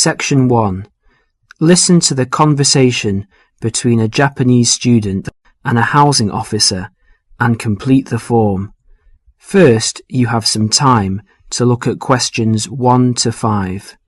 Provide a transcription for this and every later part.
Section 1. Listen to the conversation between a Japanese student and a housing officer and complete the form. First, you have some time to look at questions 1 to 5.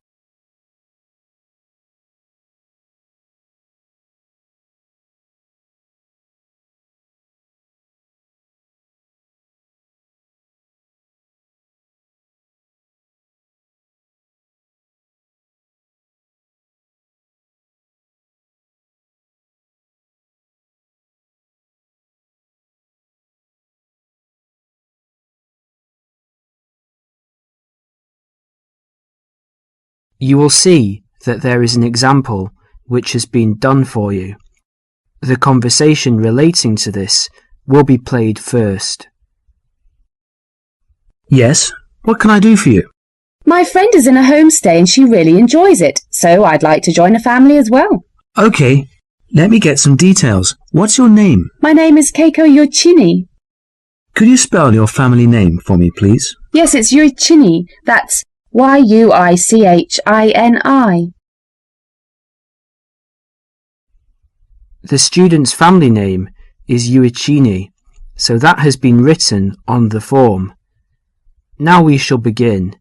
You will see that there is an example which has been done for you. The conversation relating to this will be played first. Yes, what can I do for you? My friend is in a homestay and she really enjoys it, so I'd like to join a family as well. Okay, let me get some details. What's your name? My name is Keiko Yoichini. Could you spell your family name for me, please? Yes, it's Yoichini. That's Yuichini. The student's family name is Yuichini, so that has been written on the form. Now we shall begin.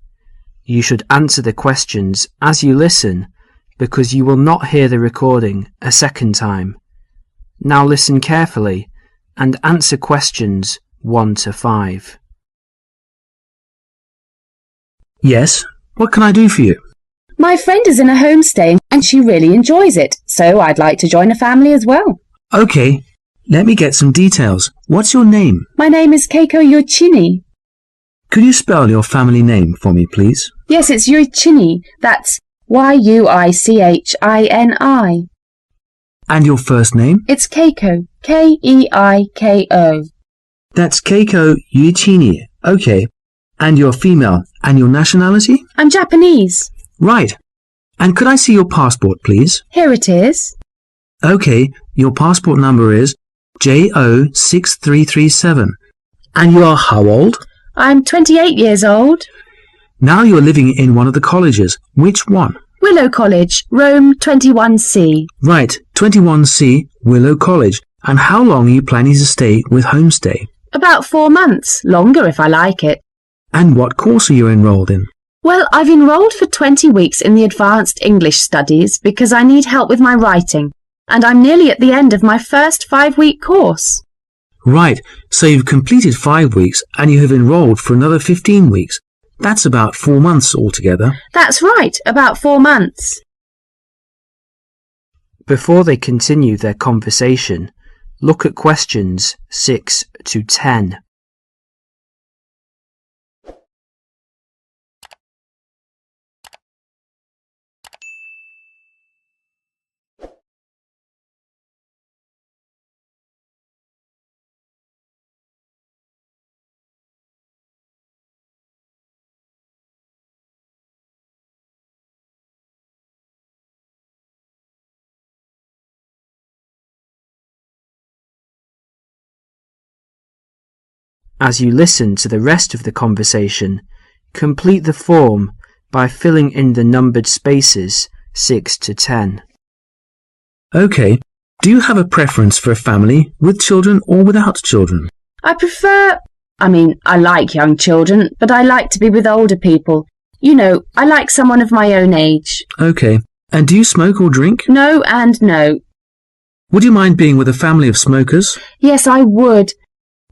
You should answer the questions as you listen, because you will not hear the recording a second time. Now listen carefully and answer questions 1 to 5. Yes, what can I do for you? My friend is in a homestay and she really enjoys it, so I'd like to join a family as well. Okay, let me get some details. What's your name? My name is Keiko Yoichini. Could you spell your family name for me, please? Yes, it's Yoichini. That's Yuichini. And your first name? It's Keiko. Keiko. That's Keiko Yuichini. Okay. And you're female. And your nationality? I'm Japanese. Right. And could I see your passport, please? Here it is. Okay, your passport number is JO6337. And you are how old? I'm 28 years old. Now you're living in one of the colleges. Which one? Willow College, Rome 21C. Right, 21C, Willow College. And how long are you planning to stay with Homestay? About 4 months, longer if I like it. And what course are you enrolled in? Well, I've enrolled for 20 weeks in the Advanced English Studies because I need help with my writing, and I'm nearly at the end of my first 5-week course. Right, so you've completed 5 weeks and you have enrolled for another 15 weeks. That's about 4 months altogether. That's right, about 4 months. Before they continue their conversation, look at questions 6 to 10. As you listen to the rest of the conversation, complete the form by filling in the numbered spaces 6 to 10. Okay, do you have a preference for a family with children or without children? I like young children, but I like to be with older people. You know, I like someone of my own age. Okay, and do you smoke or drink? No and no. Would you mind being with a family of smokers? Yes, I would.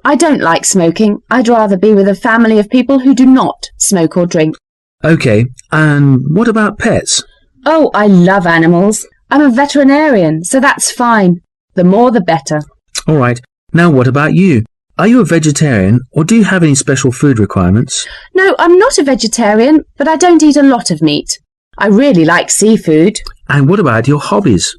I don't like smoking. I'd rather be with a family of people who do not smoke or drink. Okay, and what about pets? Oh, I love animals. I'm a veterinarian, so that's fine. The more the better. All right, now what about you? Are you a vegetarian or do you have any special food requirements? No, I'm not a vegetarian, but I don't eat a lot of meat. I really like seafood. And what about your hobbies?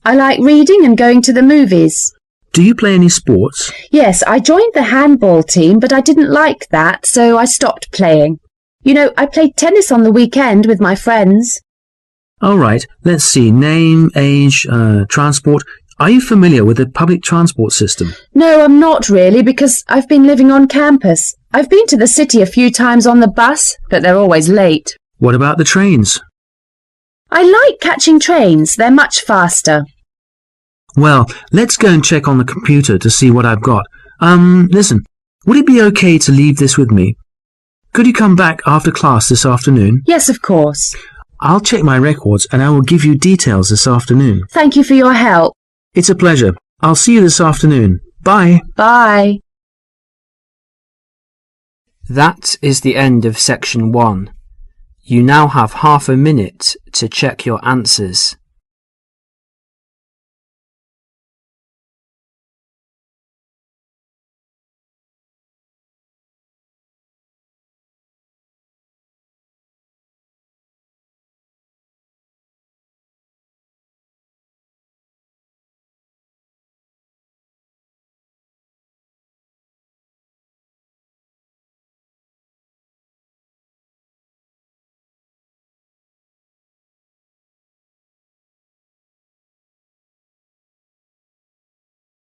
I like reading and going to the movies. Do you play any sports? Yes, I joined the handball team, but I didn't like that, so I stopped playing. You know, I played tennis on the weekend with my friends. All right, let's see. Name, age, transport. Are you familiar with the public transport system? No, I'm not really, because I've been living on campus. I've been to the city a few times on the bus, but they're always late. What about the trains? I like catching trains. They're much faster. Well, let's go and check on the computer to see what I've got. Listen, would it be okay to leave this with me? Could you come back after class this afternoon? Yes, of course. I'll check my records and I will give you details this afternoon. Thank you for your help. It's a pleasure. I'll see you this afternoon. Bye. Bye. That is the end of section 1. You now have half a minute to check your answers.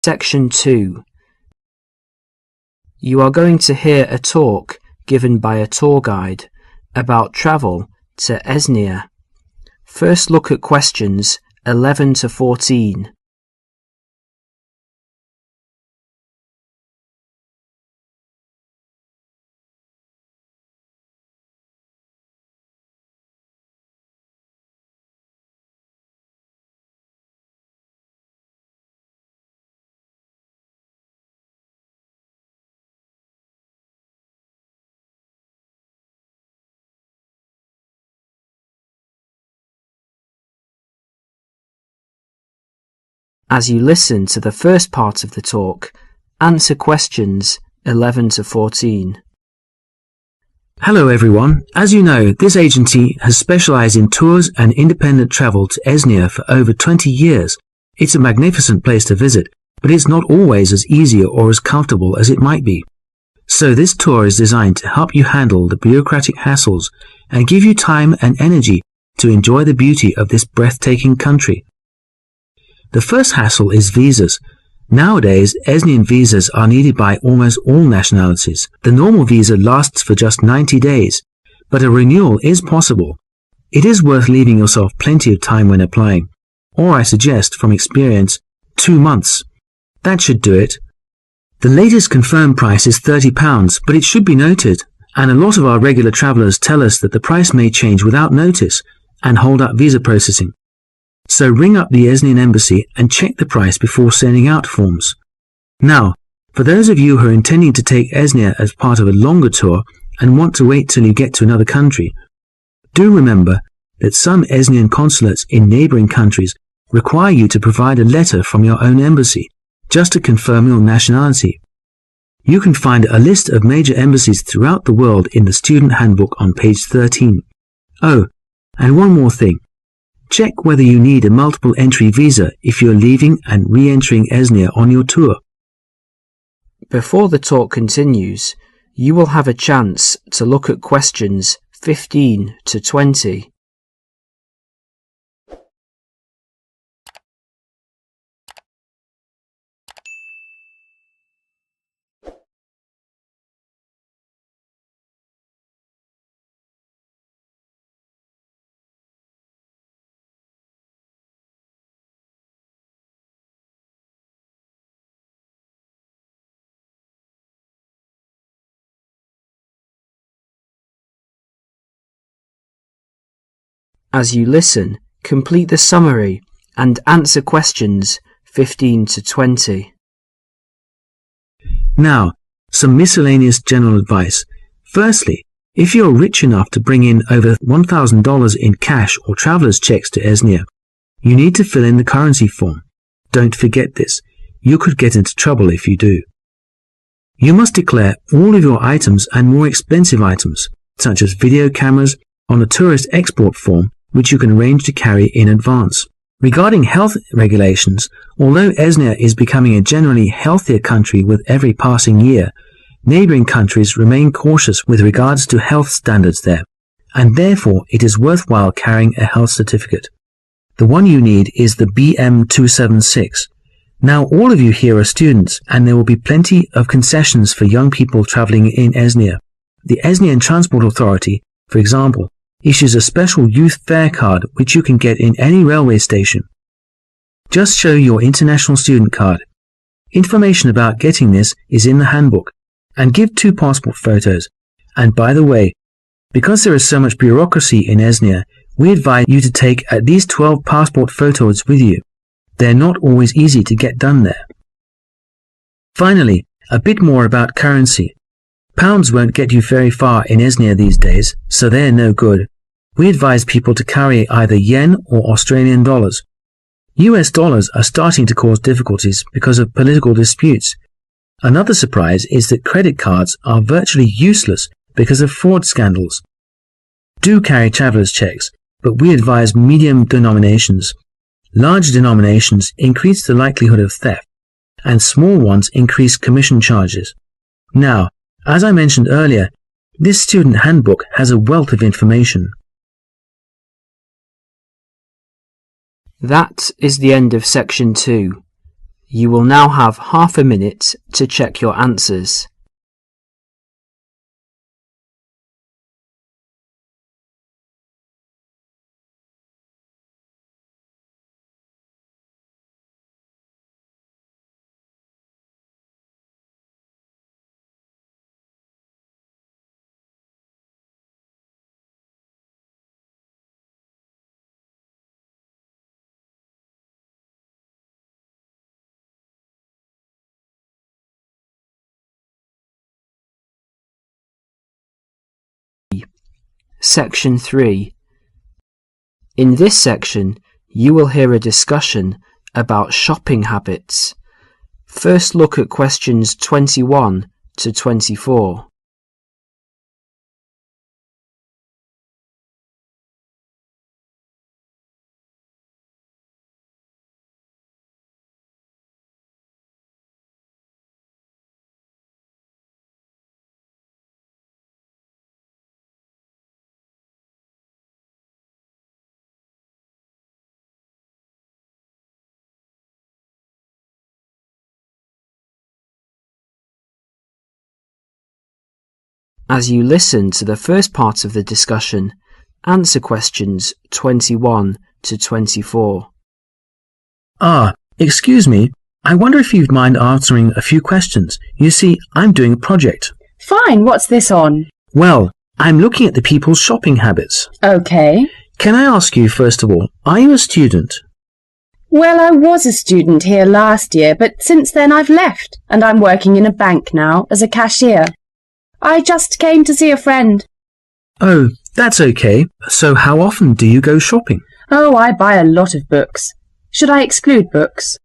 Section 2. You are going to hear a talk given by a tour guide about travel to Esnia. First look at questions 11 to 14. As you listen to the first part of the talk, answer questions 11 to 14. Hello everyone. As you know, this agency has specialized in tours and independent travel to Esnia for over 20 years. It's a magnificent place to visit, but it's not always as easy or as comfortable as it might be. So this tour is designed to help you handle the bureaucratic hassles and give you time and energy to enjoy the beauty of this breathtaking country. The first hassle is visas. Nowadays, Esnian visas are needed by almost all nationalities. The normal visa lasts for just 90 days, but a renewal is possible. It is worth leaving yourself plenty of time when applying, or I suggest, from experience, 2 months. That should do it. The latest confirmed price is £30, but it should be noted, and a lot of our regular travellers tell us that the price may change without notice and hold up visa processing. So ring up the Esnian embassy and check the price before sending out forms. Now, for those of you who are intending to take Esnia as part of a longer tour and want to wait till you get to another country, do remember that some Esnian consulates in neighbouring countries require you to provide a letter from your own embassy just to confirm your nationality. You can find a list of major embassies throughout the world in the student handbook on page 13. Oh, and one more thing. Check whether you need a multiple entry visa if you're leaving and re-entering Esnia on your tour. Before the talk continues, you will have a chance to look at questions 15 to 20. As you listen, complete the summary and answer questions 15 to 20. Now, some miscellaneous general advice. Firstly, if you're rich enough to bring in over $1,000 in cash or traveller's checks to Esnia, you need to fill in the currency form. Don't forget this. You could get into trouble if you do. You must declare all of your items and more expensive items, such as video cameras, on a tourist export form, which you can arrange to carry in advance. Regarding health regulations, although Esnia is becoming a generally healthier country with every passing year, neighbouring countries remain cautious with regards to health standards there, and therefore it is worthwhile carrying a health certificate. The one you need is the BM276. Now all of you here are students, and there will be plenty of concessions for young people travelling in Esnia. The Esnian Transport Authority, for example, issues a special youth fare card which you can get in any railway station. Just show your international student card. Information about getting this is in the handbook, and give 2 passport photos. And by the way, because there is so much bureaucracy in Esnia, we advise you to take at least 12 passport photos with you. They're not always easy to get done there. Finally, a bit more about currency. Pounds won't get you very far in Esnia these days, so they're no good. We advise people to carry either yen or Australian dollars. US dollars are starting to cause difficulties because of political disputes. Another surprise is that credit cards are virtually useless because of fraud scandals. Do carry traveller's checks, but we advise medium denominations. Large denominations increase the likelihood of theft, and small ones increase commission charges. Now, as I mentioned earlier, this student handbook has a wealth of information. That is the end of section 2. You will now have half a minute to check your answers. Section 3. In this section, you will hear a discussion about shopping habits. First look at questions 21 to 24. As you listen to the first part of the discussion, answer questions 21 to 24. Excuse me. I wonder if you'd mind answering a few questions. You see, I'm doing a project. Fine, what's this on? Well, I'm looking at the people's shopping habits. Okay. Can I ask you, first of all, are you a student? Well, I was a student here last year, but since then I've left, and I'm working in a bank now as a cashier. I just came to see a friend. Oh, that's okay. So how often do you go shopping? Oh, I buy a lot of books. Should I exclude books?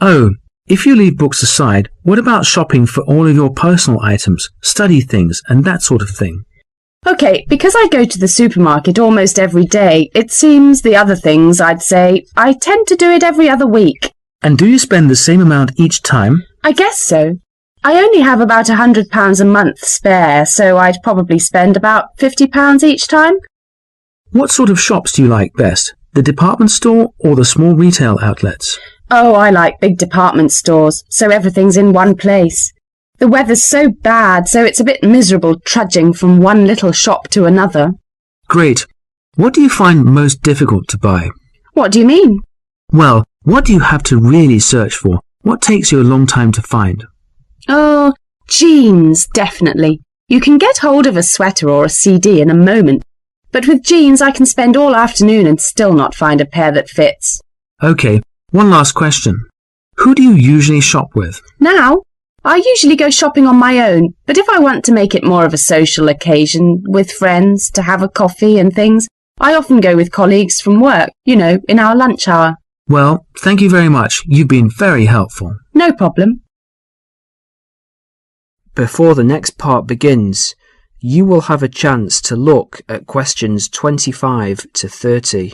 Oh, if you leave books aside, what about shopping for all of your personal items, study things, and that sort of thing? Okay, because I go to the supermarket almost every day, it seems the other things, I'd say, I tend to do it every other week. And do you spend the same amount each time? I guess so. I only have about £100 a month spare, so I'd probably spend about £50 each time. What sort of shops do you like best? The department store or the small retail outlets? Oh, I like big department stores, so everything's in one place. The weather's so bad, so it's a bit miserable trudging from one little shop to another. Great. What do you find most difficult to buy? What do you mean? Well, what do you have to really search for? What takes you a long time to find? Oh, jeans, definitely. You can get hold of a sweater or a CD in a moment, but with jeans I can spend all afternoon and still not find a pair that fits. Okay, one last question. Who do you usually shop with? Now, I usually go shopping on my own, but if I want to make it more of a social occasion with friends to have a coffee and things, I often go with colleagues from work, in our lunch hour. Well, thank you very much. You've been very helpful. No problem. Before the next part begins, you will have a chance to look at questions 25 to 30.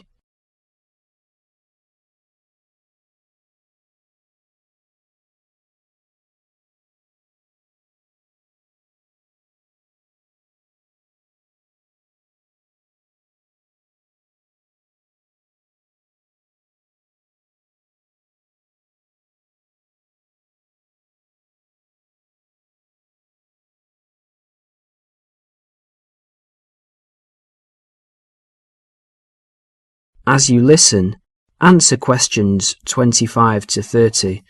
As you listen, answer questions 25 to 30.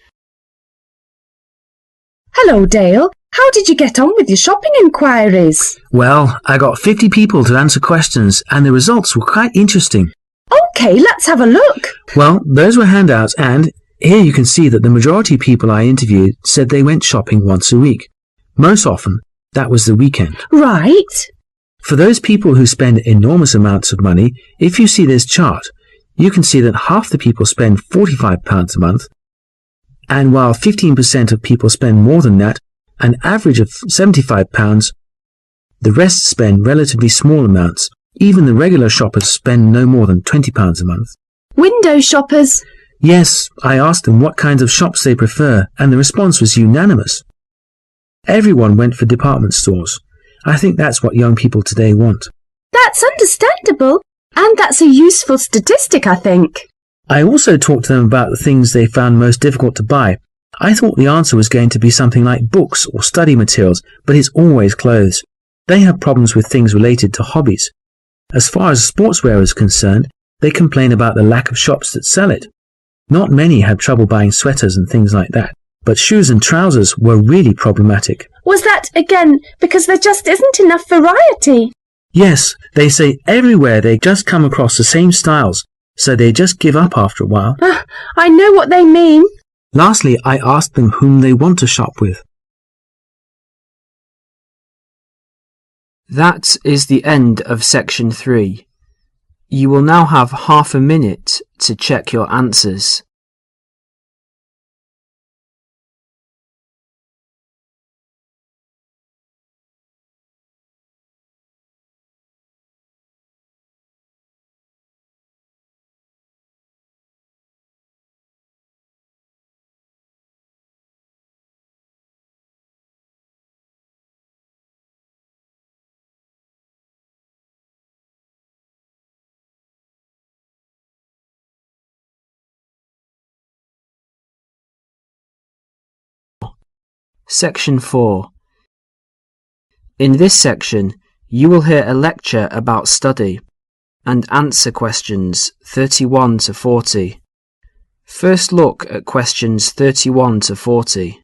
Hello, Dale. How did you get on with your shopping inquiries? Well, I got 50 people to answer questions and the results were quite interesting. OK, let's have a look. Well, those were handouts and here you can see that the majority of people I interviewed said they went shopping once a week. Most often, that was the weekend. Right. For those people who spend enormous amounts of money, if you see this chart, you can see that half the people spend £45 a month, and while 15% of people spend more than that, an average of £75, the rest spend relatively small amounts. Even the regular shoppers spend no more than £20 a month. Window shoppers. Yes, I asked them what kinds of shops they prefer, and the response was unanimous. Everyone went for department stores. I think that's what young people today want. That's understandable. And that's a useful statistic, I think. I also talked to them about the things they found most difficult to buy. I thought the answer was going to be something like books or study materials, but it's always clothes. They have problems with things related to hobbies. As far as sportswear is concerned, they complain about the lack of shops that sell it. Not many had trouble buying sweaters and things like that, but shoes and trousers were really problematic. Was that, again, because there just isn't enough variety? Yes, they say everywhere they just come across the same styles, so they just give up after a while. I know what they mean. Lastly, I asked them whom they want to shop with. That is the end of section 3. You will now have half a minute to check your answers. Section 4. In this section, you will hear a lecture about study and answer questions 31 to 40. First look at questions 31 to 40.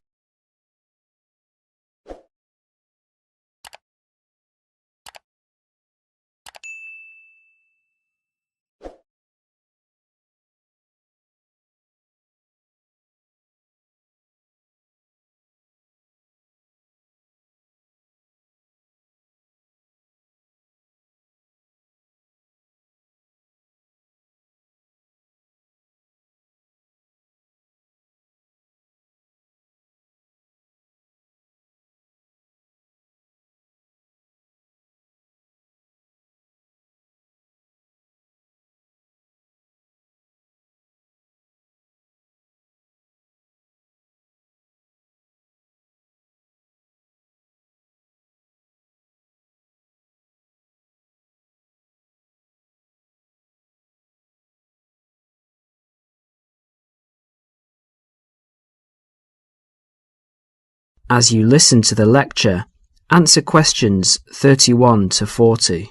As you listen to the lecture, answer questions 31 to 40.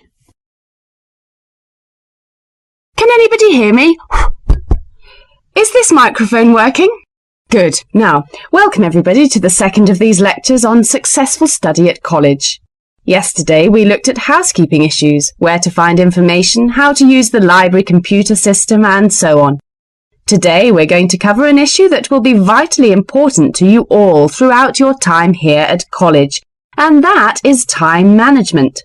Can anybody hear me? Is this microphone working? Good. Now, welcome everybody to the second of these lectures on successful study at college. Yesterday we looked at housekeeping issues, where to find information, how to use the library computer system and so on. Today we're going to cover an issue that will be vitally important to you all throughout your time here at college, and that is time management.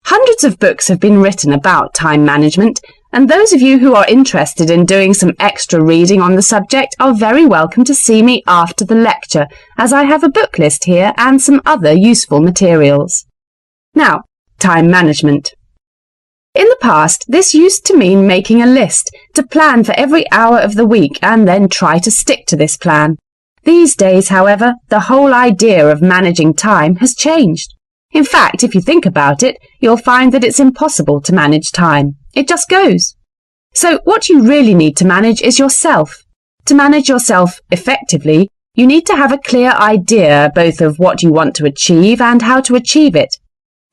Hundreds of books have been written about time management, and those of you who are interested in doing some extra reading on the subject are very welcome to see me after the lecture, as I have a book list here and some other useful materials. Now, time management. In the past, this used to mean making a list to plan for every hour of the week and then try to stick to this plan. These days, however, the whole idea of managing time has changed. In fact, if you think about it, you'll find that it's impossible to manage time. It just goes. So what you really need to manage is yourself. To manage yourself effectively, you need to have a clear idea both of what you want to achieve and how to achieve it.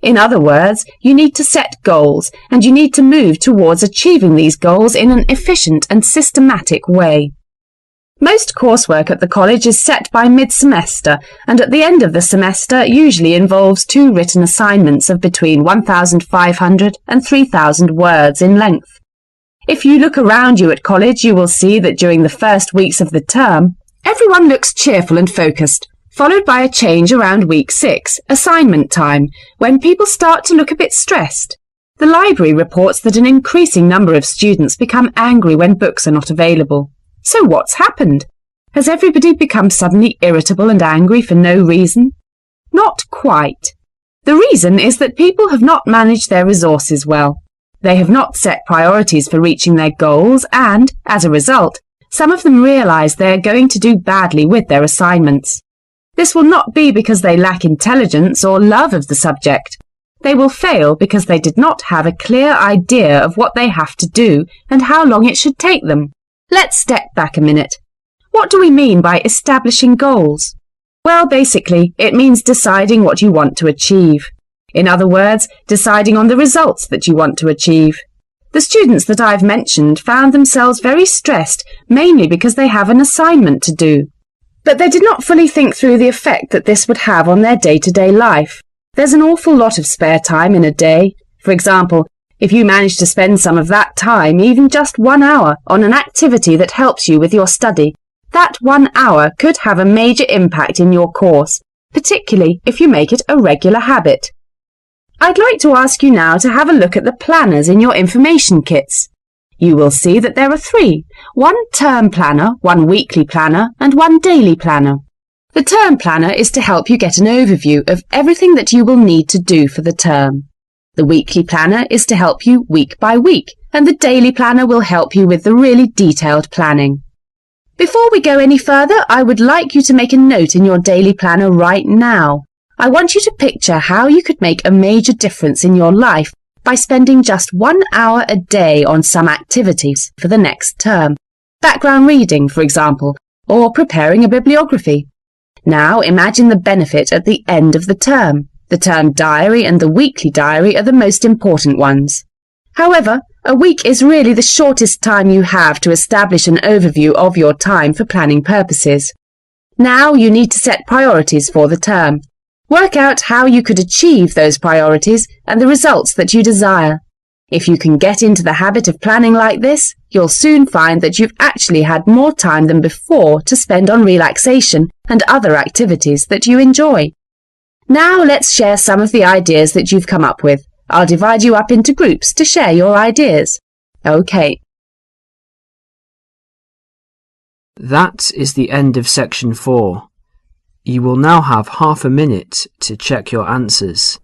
In other words, you need to set goals, and you need to move towards achieving these goals in an efficient and systematic way. Most coursework at the college is set by mid-semester, and at the end of the semester usually involves 2 written assignments of between 1,500 and 3,000 words in length. If you look around you at college, you will see that during the first weeks of the term, everyone looks cheerful and focused, followed by a change around week 6, assignment time, when people start to look a bit stressed. The library reports that an increasing number of students become angry when books are not available. So what's happened? Has everybody become suddenly irritable and angry for no reason? Not quite. The reason is that people have not managed their resources well. They have not set priorities for reaching their goals and, as a result, some of them realise they are going to do badly with their assignments. This will not be because they lack intelligence or love of the subject. They will fail because they did not have a clear idea of what they have to do and how long it should take them. Let's step back a minute. What do we mean by establishing goals? Well, basically, it means deciding what you want to achieve. In other words, deciding on the results that you want to achieve. The students that I've mentioned found themselves very stressed, mainly because they have an assignment to do. But they did not fully think through the effect that this would have on their day-to-day life. There's an awful lot of spare time in a day. For example, if you manage to spend some of that time, even just 1 hour, on an activity that helps you with your study, that 1 hour could have a major impact in your course, particularly if you make it a regular habit. I'd like to ask you now to have a look at the planners in your information kits. You will see that there are 3, 1 term planner, 1 weekly planner, and 1 daily planner. The term planner is to help you get an overview of everything that you will need to do for the term. The weekly planner is to help you week by week, and the daily planner will help you with the really detailed planning. Before we go any further, I would like you to make a note in your daily planner right now. I want you to picture how you could make a major difference in your life by spending just 1 hour a day on some activities for the next term. Background reading, for example, or preparing a bibliography. Now imagine the benefit at the end of the term. The term diary and the weekly diary are the most important ones. However, a week is really the shortest time you have to establish an overview of your time for planning purposes. Now you need to set priorities for the term. Work out how you could achieve those priorities and the results that you desire. If you can get into the habit of planning like this, you'll soon find that you've actually had more time than before to spend on relaxation and other activities that you enjoy. Now let's share some of the ideas that you've come up with. I'll divide you up into groups to share your ideas. OK. That is the end of section 4. You will now have half a minute to check your answers.